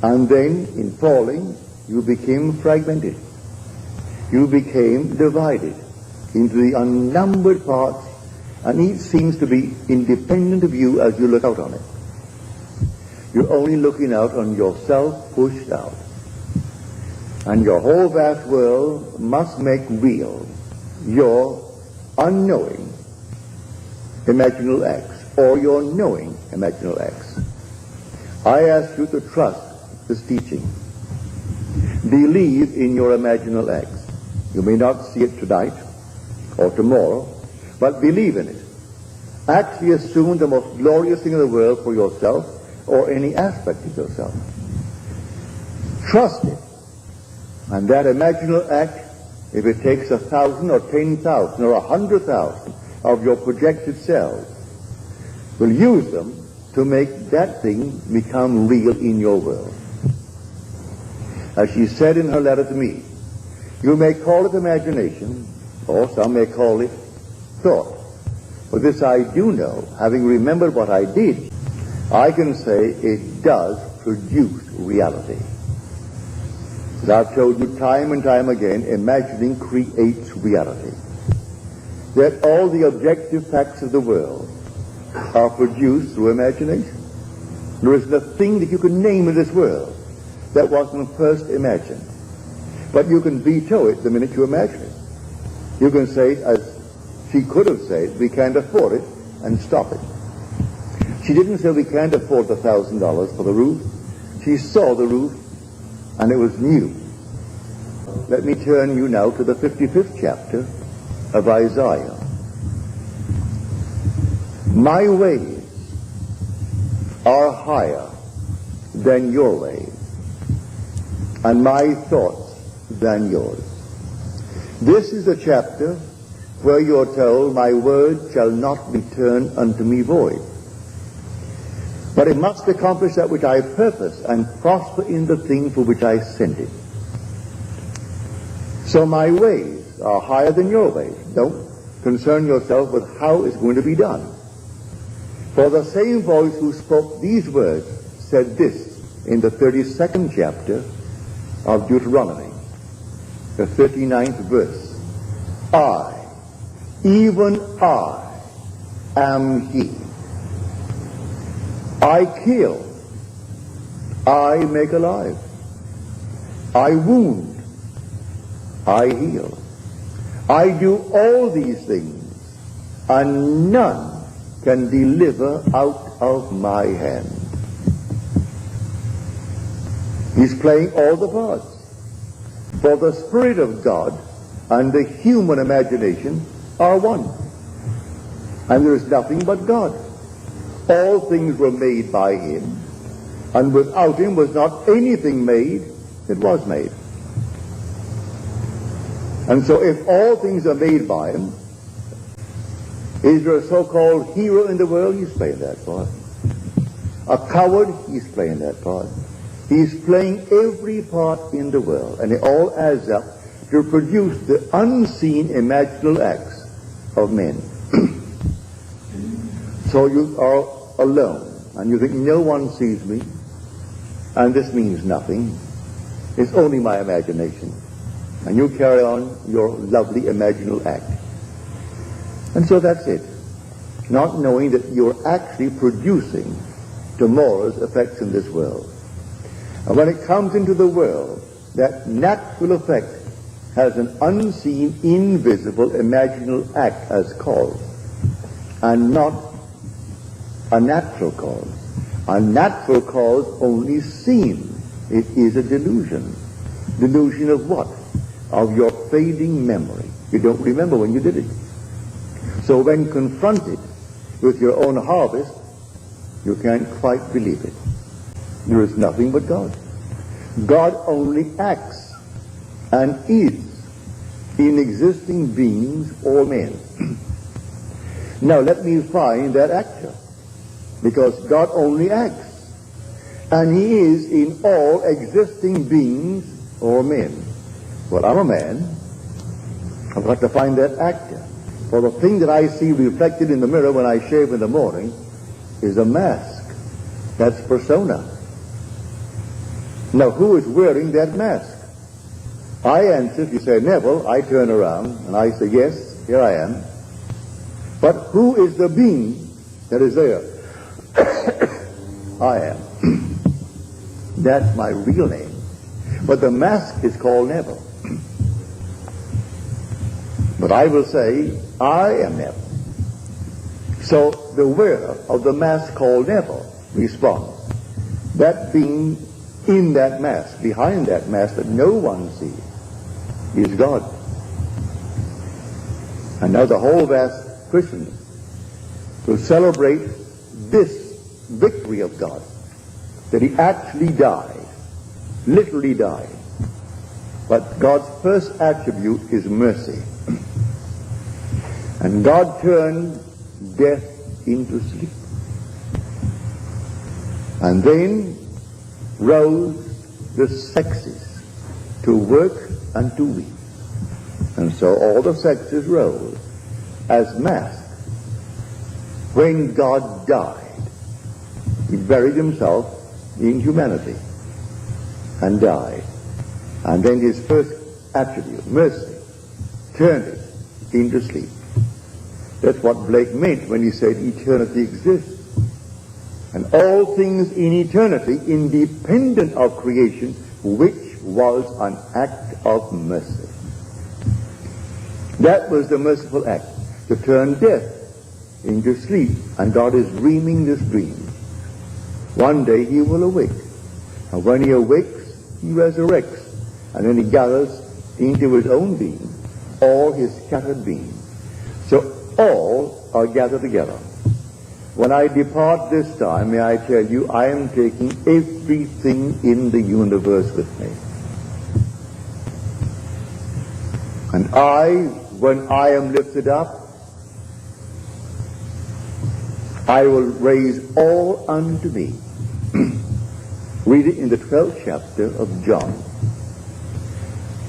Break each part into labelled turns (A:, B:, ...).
A: And then, in falling, you became fragmented. You became divided into the unnumbered parts, and each seems to be independent of you as you look out on it. You're only looking out on yourself pushed out. And your whole vast world must make real your unknowing imaginal acts, or your knowing imaginal acts. I ask you to trust this teaching. Believe in your imaginal acts. You may not see it tonight or tomorrow, but believe in it. Actually assume the most glorious thing in the world for yourself or any aspect of yourself. Trust it. And that imaginal act, if it takes 1,000 or 10,000 or 100,000 of your projected selves, will use them to make that thing become real in your world. As she said in her letter to me, you may call it imagination, or some may call it thought. But this I do know, having remembered what I did, I can say it does produce reality. As I've told you time and time again, imagining creates reality. That all the objective facts of the world are produced through imagination. There isn't a thing that you can name in this world that wasn't first imagined. But you can veto it the minute you imagine it. You can say, as she could have said, we can't afford it, and stop it. She didn't say we can't afford the $1,000 for the roof. She saw the roof, and it was new. Let me turn you now to the 55th chapter of Isaiah. My ways are higher than your ways, and my thoughts than yours. This is a chapter where you're told, my word shall not return unto me void, but it must accomplish that which I purpose and prosper in the thing for which I sent it. So my ways are higher than your ways. Don't concern yourself with how it's going to be done. For the same voice who spoke these words said this in the 32nd chapter of Deuteronomy, the 39th verse. I, even I, am He. I kill, I make alive. I wound, I heal. I do all these things, and none can deliver out of my hand. He's playing all the parts. For the Spirit of God and the human imagination are one. And there is nothing but God. All things were made by Him, and without Him was not anything made that was made. And so if all things are made by Him, is there a so-called hero in the world? He's playing that part. A coward? He's playing that part. He's playing every part in the world, and it all adds up to produce the unseen imaginal acts of men. So you are alone, and you think no one sees me, and this means nothing. It's only my imagination. And you carry on your lovely imaginal act. And so that's it. Not knowing that you're actually producing tomorrow's effects in this world. And when it comes into the world, that natural effect has an unseen, invisible, imaginal act as cause, and not a natural cause. A natural cause only seen. It is a delusion. Delusion of what? Of your fading memory. You don't remember when you did it. So when confronted with your own harvest, you can't quite believe it. There is nothing but God. God only acts and is in existing beings or men. Now let me find that actor, because God only acts, and He is in all existing beings or men. Well, I'm a man. I've got to find that actor. For the thing that I see reflected in the mirror when I shave in the morning is a mask. That's persona. Now, who is wearing that mask? I answer, if you say, Neville, I turn around and I say, yes, here I am. But who is the being that is there? I am. That's my real name. But the mask is called Neville. But I will say, I am Neville. So the wearer of the mask called Neville responds. That being in that mask, behind that mask that no one sees, is God. And now the whole vast Christendom will celebrate this victory of God, that he actually died, literally died. But God's first attribute is mercy. And God turned death into sleep. And then rose the sexes to work and to weep. And so all the sexes rose as masks. When God died, he buried himself in humanity and died. And then his first attribute, mercy, turned it into sleep. That's what Blake meant when he said eternity exists. And all things in eternity independent of creation, which was an act of mercy. That was the merciful act, to turn death into sleep. And God is dreaming this dream. One day he will awake. And when he awakes, he resurrects. And then he gathers into his own being all his scattered beings. So all are gathered together. When I depart this time, may I tell you, I am taking everything in the universe with me. And when I am lifted up, I will raise all unto me. Read it in the 12th chapter of John.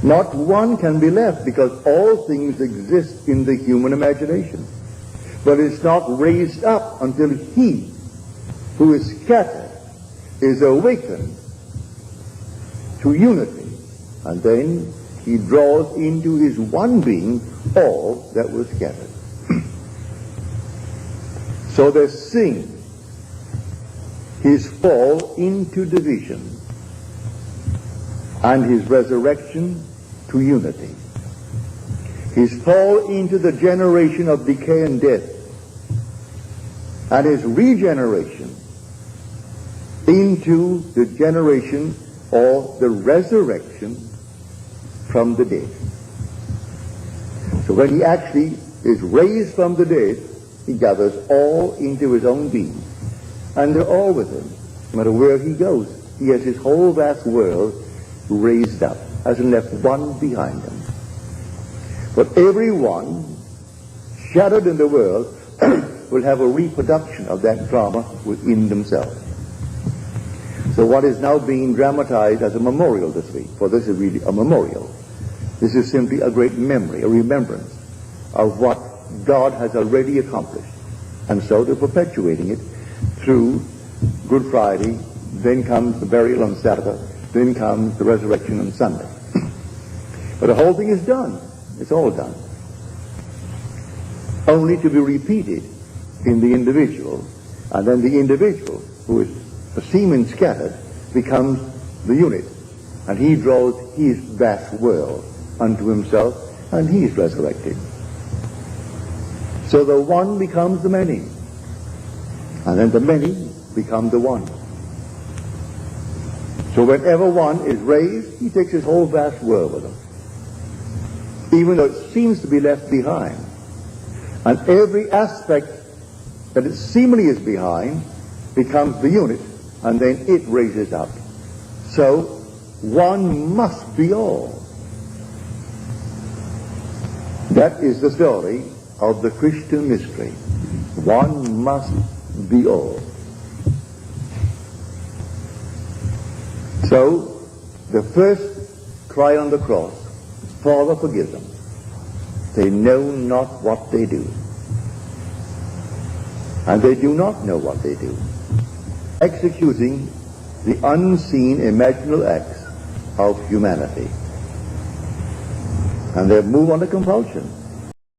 A: Not one can be left, because all things exist in the human imagination. But it's not raised up until he who is scattered is awakened to unity. And then he draws into his one being all that was scattered. So they sing his fall into division and his resurrection to unity. His fall into the generation of decay and death, and his regeneration into the generation or the resurrection from the dead. So when he actually is raised from the dead, he gathers all into his own being. And they're all with him. No matter where he goes, he has his whole vast world raised up, hasn't left one behind him. But everyone shattered in the world will have a reproduction of that drama within themselves. So what is now being dramatized as a memorial this week, for this is really a memorial. This is simply a great memory, a remembrance of what God has already accomplished. And so they're perpetuating it through Good Friday, then comes the burial on Saturday, then comes the resurrection on Sunday. But the whole thing is done. It's all done. Only to be repeated in the individual, and then the individual, who is a semen scattered, becomes the unit, and he draws his vast world unto himself, and he is resurrected. So the one becomes the many, and then the many become the one. So whenever one is raised, he takes his whole vast world with him, even though it seems to be left behind. And every aspect that it seemingly is behind becomes the unit, and then it raises up. So one must be all. That is the story of the Christian mystery. One must be all. So the first cry on the cross, Father, forgive them. They know not what they do. And they do not know what they do. Executing the unseen imaginal acts of humanity. And they move under compulsion.